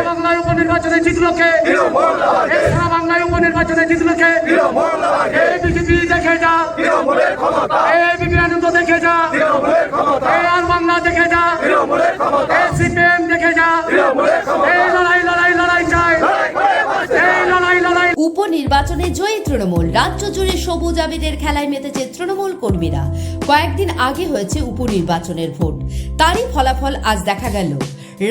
বাংলায় উপনির্বাচনে জিতলো কে? বাংলায় উপনির্বাচনে জিতলো কে? বিজেপি দেখে যা, বিপি আনন্দ দেখে যা, আর বাংলা দেখে যা, সিপিএম দেখে যা, লড়াই লড়াই লড়াই চাই, লড়াই লড়াই। উপনির্বাচনে জয়ী তৃণমূল, রাজ্য জুড়ে সবুজ আবিরের খেলায় মেতেছে তৃণমূল কর্মীরা। কয়েকদিন আগে হয়েছে উপনির্বাচনের ভোট, তারই ফলাফল আজ দেখা গেল।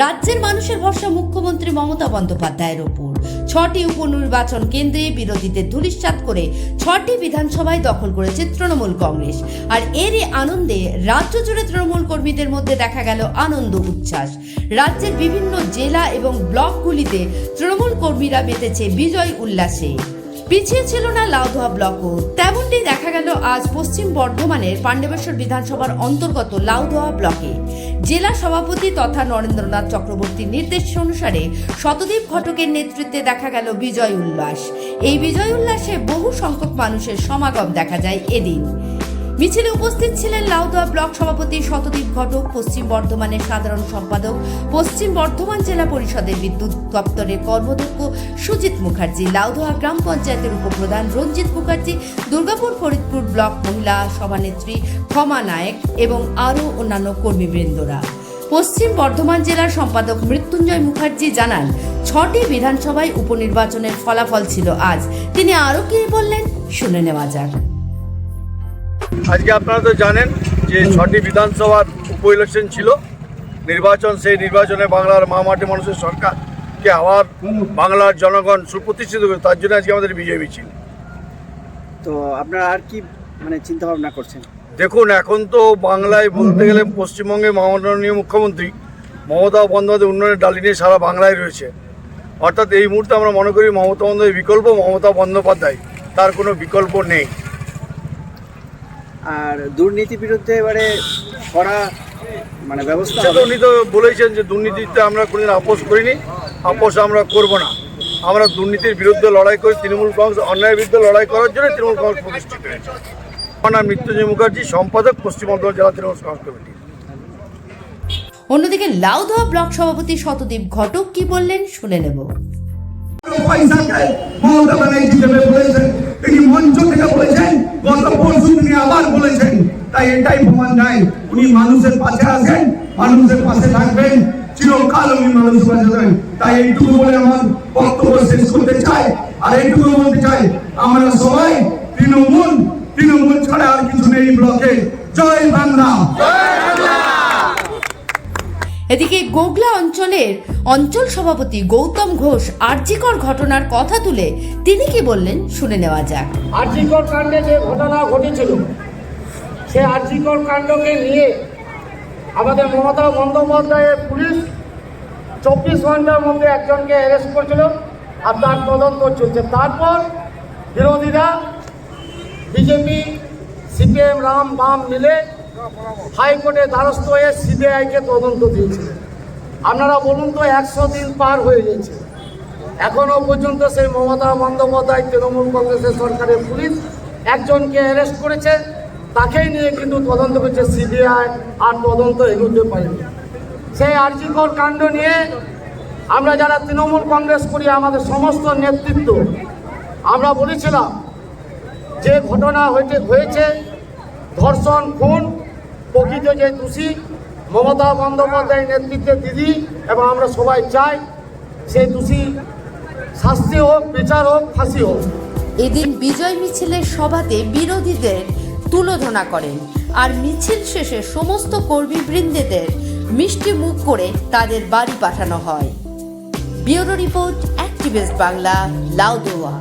রাজ্যের মানুষের ভরসা মুখ্যমন্ত্রী মমতা বন্দ্যোপাধ্যায়ের ওপর। 6টি উপনির্বাচন কেন্দ্রে বিরোধীদের ধূলিসাৎ করে 6টি বিধানসভায় দখল করেছে তৃণমূল কংগ্রেস। আর এরই আনন্দে রাজ্য জুড়ে তৃণমূল কর্মীদের মধ্যে দেখা গেল আনন্দ উচ্ছ্বাস। রাজ্যের বিভিন্ন জেলা এবং ব্লকগুলিতে তৃণমূল কর্মীরা মেতেছে বিজয় উল্লাসে। পিছিয়ে ছিল না লাউদোয়া ব্লকও। তেমনটি দেখা গেল আজ পশ্চিম বর্ধমানের পাণ্ডবেশ্বর বিধানসভার অন্তর্গত লাউদোয়া ব্লকে। জেলা সভাপতি তথা নরেন্দ্রনাথ চক্রবর্তীর নির্দেশ অনুসারে শতদীপ ঘটকের নেতৃত্বে দেখা গেল বিজয় উল্লাস। এই বিজয় উল্লাসে বহু সংখ্যক মানুষের সমাগম দেখা যায় এদিন। মিছিলে উপস্থিত ছিলেন লাউদোয়া ব্লক সভাপতি শতদীপ ঘটক, পশ্চিম বর্ধমানের সাধারণ সম্পাদক, পশ্চিম বর্ধমান জেলা পরিষদের বিদ্যুৎ দপ্তরের কর্মদক্ষ সুজিত মুখার্জি, লাউদোয়া গ্রাম পঞ্চায়েতের উপপ্রধান রঞ্জিত মুখার্জি, দুর্গাপুর ফরিদপুর ব্লক মহিলা সভানেত্রী ক্ষমা নায়েক এবং আরও অন্যান্য কর্মীবৃন্দরা। পশ্চিম বর্ধমান জেলার সম্পাদক মৃত্যুঞ্জয় মুখার্জি জানান, 6টি বিধানসভায় উপনির্বাচনের ফলাফল ছিল আজ। তিনি আরও কি বললেন শুনে নেওয়া যাক। আজকে আপনারা তো জানেন যে 6টি বিধানসভার উপ ইলেকশন ছিল নির্বাচন। সেই নির্বাচনে বাংলার মা মাটি মানুষের সরকারকে আবার বাংলার জনগণ সুপ্রতিষ্ঠিত করে, তার জন্য আজকে আমাদের বিজয় মিছিল। তো আপনারা আর কি চিন্তা ভাবনা করছেন? দেখুন, এখন তো বাংলায় বলতে গেলে পশ্চিমবঙ্গে মাননীয় মুখ্যমন্ত্রী মমতা বন্দ্যোপাধ্যায় উন্নয়নের ডালি নিয়ে সারা বাংলায় রয়েছে। অর্থাৎ এই মুহূর্তে আমরা মনে করি মমতা বন্দ্যোপাধ্যায় বিকল্প, মমতা বন্দ্যোপাধ্যায় তার কোনো বিকল্প নেই। আর দুর্নীতি বিরুদ্ধে এবারে কড়া ব্যবস্থা। উনি তো বলেছেন যে দুর্নীতিতে আমরা কোনোদিন আপোষ করিনি, আপোষ আমরা করব না। আমরা দুর্নীতির বিরুদ্ধে লড়াই করি। তৃণমূল কংগ্রেস অন্যায়ের বিরুদ্ধে লড়াই করার জন্য তৃণমূল কংগ্রেস প্রতিষ্ঠিত হয়েছে। আমার নাম মৃত্যুঞ্জয় মুখার্জি, সম্পাদক পশ্চিম বর্ধমান জেলা তৃণমূল কংগ্রেস কমিটি। অন্যদিকে লাউদোয়া ব্লক সভাপতি শতদীপ ঘটক কি বললেন শুনে নেব। তিনি মঞ্চ থেকে বলেছেন, গত পরশু তিনি আবার বলেছেন। তাই এটাই প্রমাণ দেয় উনি মানুষের পাশে আছেন, মানুষের পাশে থাকবেন, চিরকাল উনি মানুষের পাশে থাকবেন। তাই এইটুকু বলে আমার বক্তব্য শেষ করতে চাই। আর এইটুকু বলতে চাই, আমরা সবাই তৃণমূল ছাড়া আর কিছু নেই ব্লকে। জয় বাংলা। এদিকে গোগলা অঞ্চলের অঞ্চল সভাপতি গৌতম ঘোষ আরজিকর ঘটনার কথা তুলে তিনি কি বললেন শুনে নেওয়া যাক। আরজিকর কাণ্ডে যে ঘটনা ঘটেছিল, সে আরজিকর কাণ্ডকে নিয়ে আমাদের মমতা বন্দ্যোপাধ্যায়ের পুলিশ 24 ঘন্টার মধ্যে একজনকে অ্যারেস্ট করেছিল আর তার তদন্ত চলছে। তারপর বিরোধীরা বিজেপি, সিপিএম, বাম মিলে হাইকোর্টে দ্বারস্থ হয়ে সিবিআইকে তদন্ত দিয়েছে। আপনারা বলুন তো, 100 দিন পার হয়ে গেছে, এখনো পর্যন্ত সেই মমতা বন্দ্যোপাধ্যায় তৃণমূল কংগ্রেসের সরকারের পুলিশ একজনকে অ্যারেস্ট করেছে, তাকেই নিয়ে কিন্তু তদন্ত করছে সিবিআই, আর তদন্ত এগোতে পারেনি। সেই আরজিকর কাণ্ড নিয়ে আমরা যারা তৃণমূল কংগ্রেস করি, আমাদের সমস্ত নেতৃত্ব আমরা বলেছিলাম যে ঘটনা হয়েছে ধর্ষণ, খুন, প্রকৃত যে দোষী মমতা বন্দ্যোপাধ্যায়ের নেতৃত্বে দিদি এবং আমরা সবাই চাই সেই দোষী শাস্তি হোক, বিচার হোক, ফাঁসি হোক। এদিন বিজয় মিছিলের সভাতে বিরোধীদের তুলোধনা করেন আর মিছিল শেষে সমস্ত কর্মীবৃন্দের মিষ্টি মুখ করে তাদের বাড়ি পাঠানো হয়। Bureau report, activist Bangla, Laudoya.